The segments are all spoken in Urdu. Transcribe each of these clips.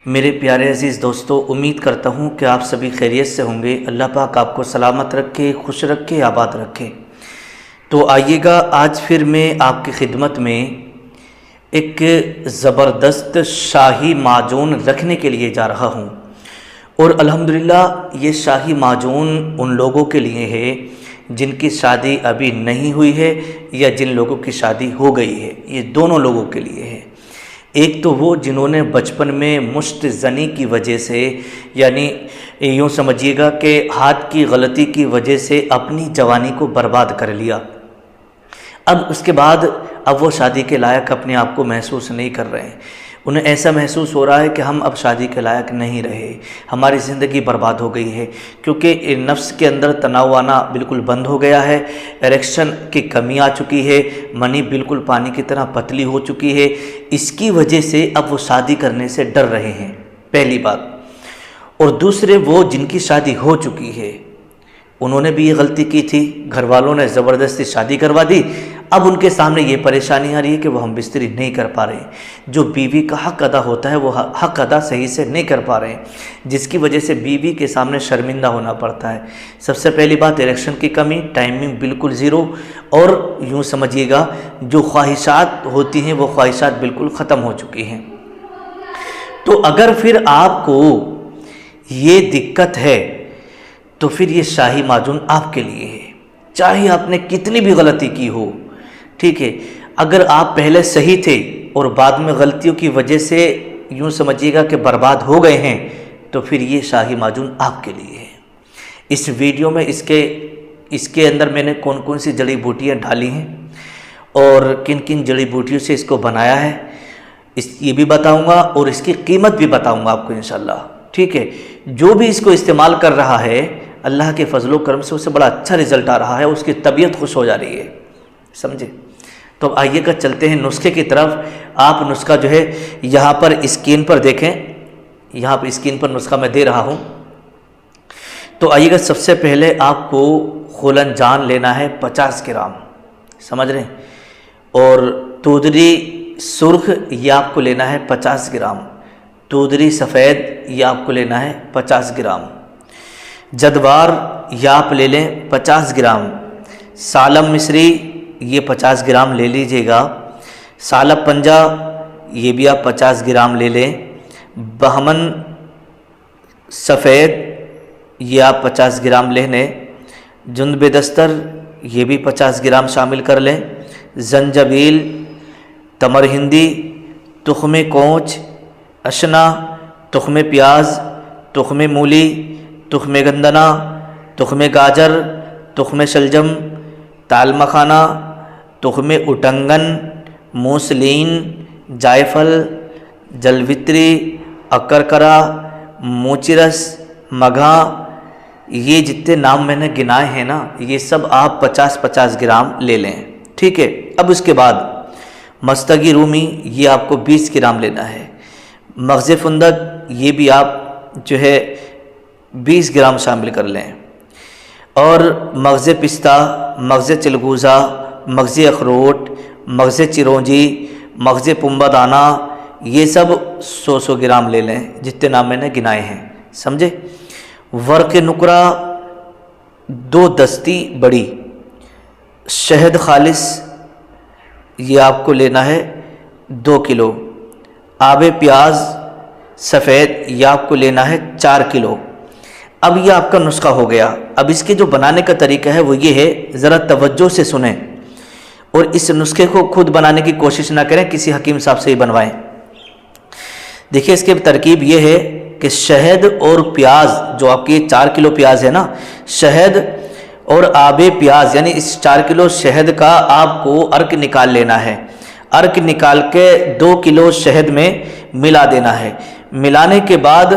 میرے پیارے عزیز دوستو، امید کرتا ہوں کہ آپ سبھی خیریت سے ہوں گے۔ اللہ پاک آپ کو سلامت رکھے، خوش رکھے، آباد رکھے۔ تو آئیے گا، آج پھر میں آپ کی خدمت میں ایک زبردست شاہی معجون رکھنے کے لیے جا رہا ہوں، اور الحمدللہ یہ شاہی معجون ان لوگوں کے لیے ہے جن کی شادی ابھی نہیں ہوئی ہے یا جن لوگوں کی شادی ہو گئی ہے۔ یہ دونوں لوگوں کے لیے ہے۔ ایک تو وہ جنہوں نے بچپن میں مشت زنی کی وجہ سے، یعنی یوں سمجھیے گا کہ ہاتھ کی غلطی کی وجہ سے اپنی جوانی کو برباد کر لیا، اب اس کے بعد اب وہ شادی کے لائق اپنے آپ کو محسوس نہیں کر رہے ہیں۔ انہیں ایسا محسوس ہو رہا ہے کہ ہم اب شادی کے لائق نہیں رہے، ہماری زندگی برباد ہو گئی ہے، کیونکہ نفس کے اندر تناؤ آنا بالکل بند ہو گیا ہے، اریکشن کی کمی آ چکی ہے، منی بالکل پانی کی طرح پتلی ہو چکی ہے۔ اس کی وجہ سے اب وہ شادی کرنے سے ڈر رہے ہیں، پہلی بات۔ اور دوسرے وہ جن کی شادی ہو چکی ہے، انہوں نے بھی یہ غلطی کی تھی، گھر والوں نے زبردستی شادی کروا دی، اب ان کے سامنے یہ پریشانی آ رہی ہے کہ وہ ہم بستری نہیں کر پا رہے ہیں۔ جو بیوی کا حق ادا ہوتا ہے وہ حق ادا صحیح سے نہیں کر پا رہے ہیں، جس کی وجہ سے بیوی کے سامنے شرمندہ ہونا پڑتا ہے۔ سب سے پہلی بات اریکشن کی کمی، ٹائمنگ بالکل زیرو، اور یوں سمجھیے گا جو خواہشات ہوتی ہیں وہ خواہشات بالکل ختم ہو چکی ہیں۔ تو اگر پھر آپ کو یہ دقت ہے تو پھر یہ شاہی معجون آپ کے لیے ہے، چاہے آپ نے کتنی بھی غلطی کی ہو، ٹھیک ہے۔ اگر آپ پہلے صحیح تھے اور بعد میں غلطیوں کی وجہ سے یوں سمجھیے گا کہ برباد ہو گئے ہیں، تو پھر یہ شاہی معجون آپ کے لیے ہے۔ اس ویڈیو میں اس کے اندر میں نے کون کون سی جڑی بوٹیاں ڈالی ہیں اور کن کن جڑی بوٹیوں سے اس کو بنایا ہے، یہ بھی بتاؤں گا، اور اس کی قیمت بھی بتاؤں گا آپ کو انشاءاللہ، ٹھیک ہے۔ جو بھی اس کو استعمال کر رہا ہے، اللہ کے فضل و کرم سے اسے بڑا اچھا رزلٹ آ رہا ہے، اس کی طبیعت خوش ہو جا رہی ہے، سمجھے۔ تو آئیے گا چلتے ہیں نسخے کی طرف۔ آپ نسخہ جو ہے یہاں پر اسکرین پر دیکھیں، یہاں پر اسکرین پر نسخہ میں دے رہا ہوں۔ تو آئیے گا، سب سے پہلے آپ کو خولن جان لینا ہے 50 گرام، سمجھ رہے ہیں، اور تودری سرخ یہ آپ کو لینا ہے 50 گرام، تودری سفید یہ آپ کو لینا ہے 50 گرام، جدوار یہ آپ لے لیں 50 گرام، سالم مصری یہ 50 گرام لے لیجئے گا، سالب پنجہ یہ بھی آپ 50 گرام لے لیں، بہمن سفید یہ آپ 50 گرام لے لیں، جندب دستر یہ بھی 50 گرام شامل کر لیں، زنجبیل، تمر ہندی، تخم کونچ، اشنا، تخم پیاز، تخم مولی، تخم گندنا، تخم گاجر، تخم شلجم، تال مکھانا، تخم اٹنگن، موسلین، جائفل، جلوتری، اکرکرا، موچرس، مگھا، یہ جتنے نام میں نے گنائے ہیں نا، یہ سب آپ 50 گرام لے لیں، ٹھیک ہے۔ اب اس کے بعد مستگی رومی یہ آپ کو 20 گرام لینا ہے، مغز فندق یہ بھی آپ جو ہے 20 گرام شامل کر لیں، اور مغز پستہ، مغز چلگوزہ، مغز اخروٹ، مغز چرونجی، مغز پنبہ دانہ، یہ سب 100 گرام لے لیں، جتنے نام میں نے گنائے ہیں، سمجھے۔ ورق نکرہ 2 دستی بڑی، شہد خالص یہ آپ کو لینا ہے 2 کلو، آب پیاز سفید یہ آپ کو لینا ہے 4 کلو۔ اب یہ آپ کا نسخہ ہو گیا۔ اب اس کے جو بنانے کا طریقہ ہے وہ یہ ہے، ذرا توجہ سے سنیں اور اس نسخے کو خود بنانے کی کوشش نہ کریں، کسی حکیم صاحب سے ہی بنوائیں۔ دیکھیں اس کی ترکیب یہ ہے کہ شہد اور پیاز، جو آپ کی 4 کلو پیاز ہے نا، شہد اور آب پیاز، یعنی اس 4 کلو شہد کا آپ کو عرق نکال لینا ہے، عرق نکال کے 2 کلو شہد میں ملا دینا ہے۔ ملانے کے بعد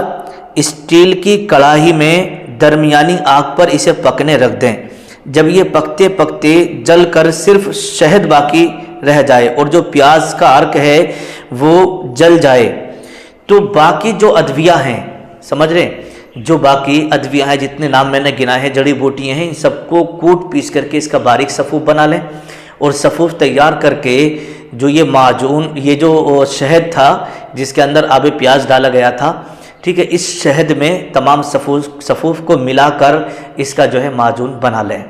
اسٹیل کی کڑاہی میں درمیانی آنچ پر اسے پکنے رکھ دیں۔ جب یہ پکتے پکتے جل کر صرف شہد باقی رہ جائے اور جو پیاز کا عرق ہے وہ جل جائے، تو باقی جو ادویہ ہیں، سمجھ رہے ہیں، جو باقی ادویہ ہیں، جتنے نام میں نے گنائے ہیں، جڑی بوٹیاں ہیں، ان سب کو کوٹ پیس کر کے اس کا باریک صفوف بنا لیں، اور صفوف تیار کر کے جو یہ معجون، یہ جو شہد تھا جس کے اندر آب پیاز ڈالا گیا تھا، ٹھیک ہے، اس شہد میں تمام صفوف کو ملا کر اس کا جو ہے معجون بنا لیں،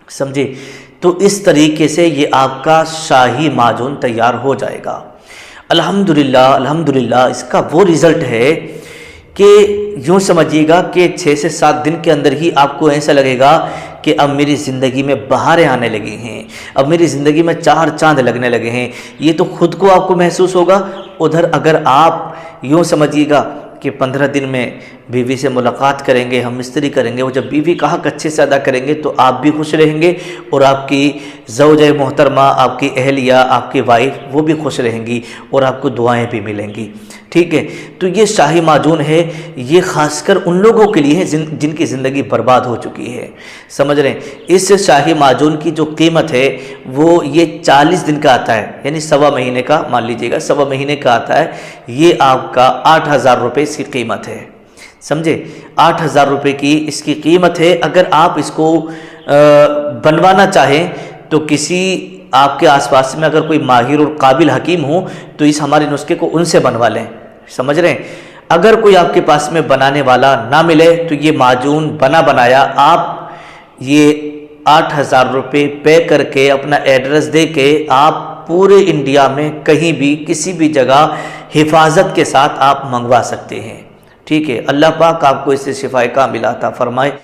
سمجھے؟ تو اس طریقے سے یہ آپ کا شاہی معجون تیار ہو جائے گا۔ الحمدللہ اس کا وہ رزلٹ ہے کہ یوں سمجھیے گا کہ 6 سے 7 دن کے اندر ہی آپ کو ایسا لگے گا کہ اب میری زندگی میں بہاریں آنے لگی ہیں، اب میری زندگی میں 4 چاند لگنے لگے ہیں۔ یہ تو خود کو آپ کو محسوس ہوگا، ادھر اگر آپ یوں سمجھیے گا کہ 15 دن میں بیوی سے ملاقات کریں گے، ہم مستری کریں گے، وہ جب بیوی کا حق اچھے سے ادا کریں گے تو آپ بھی خوش رہیں گے، اور آپ کی زوجہ محترمہ، آپ کی اہلیہ، آپ کی وائف، وہ بھی خوش رہیں گی، اور آپ کو دعائیں بھی ملیں گی، ٹھیک ہے؟ تو یہ شاہی معجون ہے، یہ خاص کر ان لوگوں کے لیے ہے جن کی زندگی برباد ہو چکی ہے، سمجھ رہے ہیں؟ اس شاہی معجون کی جو قیمت ہے وہ یہ 40 دن کا آتا ہے، یعنی 1.25 مہینے کا، مان لیجئے گا 1.25 مہینے کا آتا ہے، یہ آپ کا 8,000 روپے اس کی قیمت ہے، سمجھے؟ 8,000 روپے کی اس کی قیمت ہے۔ اگر آپ اس کو بنوانا چاہیں تو کسی آپ کے آس پاس میں اگر کوئی ماہر اور قابل حکیم ہو تو اس ہمارے نسخے کو ان سے بنوا لیں، سمجھ رہے ہیں؟ اگر کوئی آپ کے پاس میں بنانے والا نہ ملے تو یہ معجون بنایا آپ یہ 8,000 روپے پے کر کے، اپنا ایڈریس دے کے، آپ پورے انڈیا میں کہیں بھی کسی بھی جگہ حفاظت کے ساتھ آپ منگوا سکتے ہیں، ٹھیک ہے؟ اللہ پاک آپ کو اس سے شفائے کاملہ عطا فرمائے۔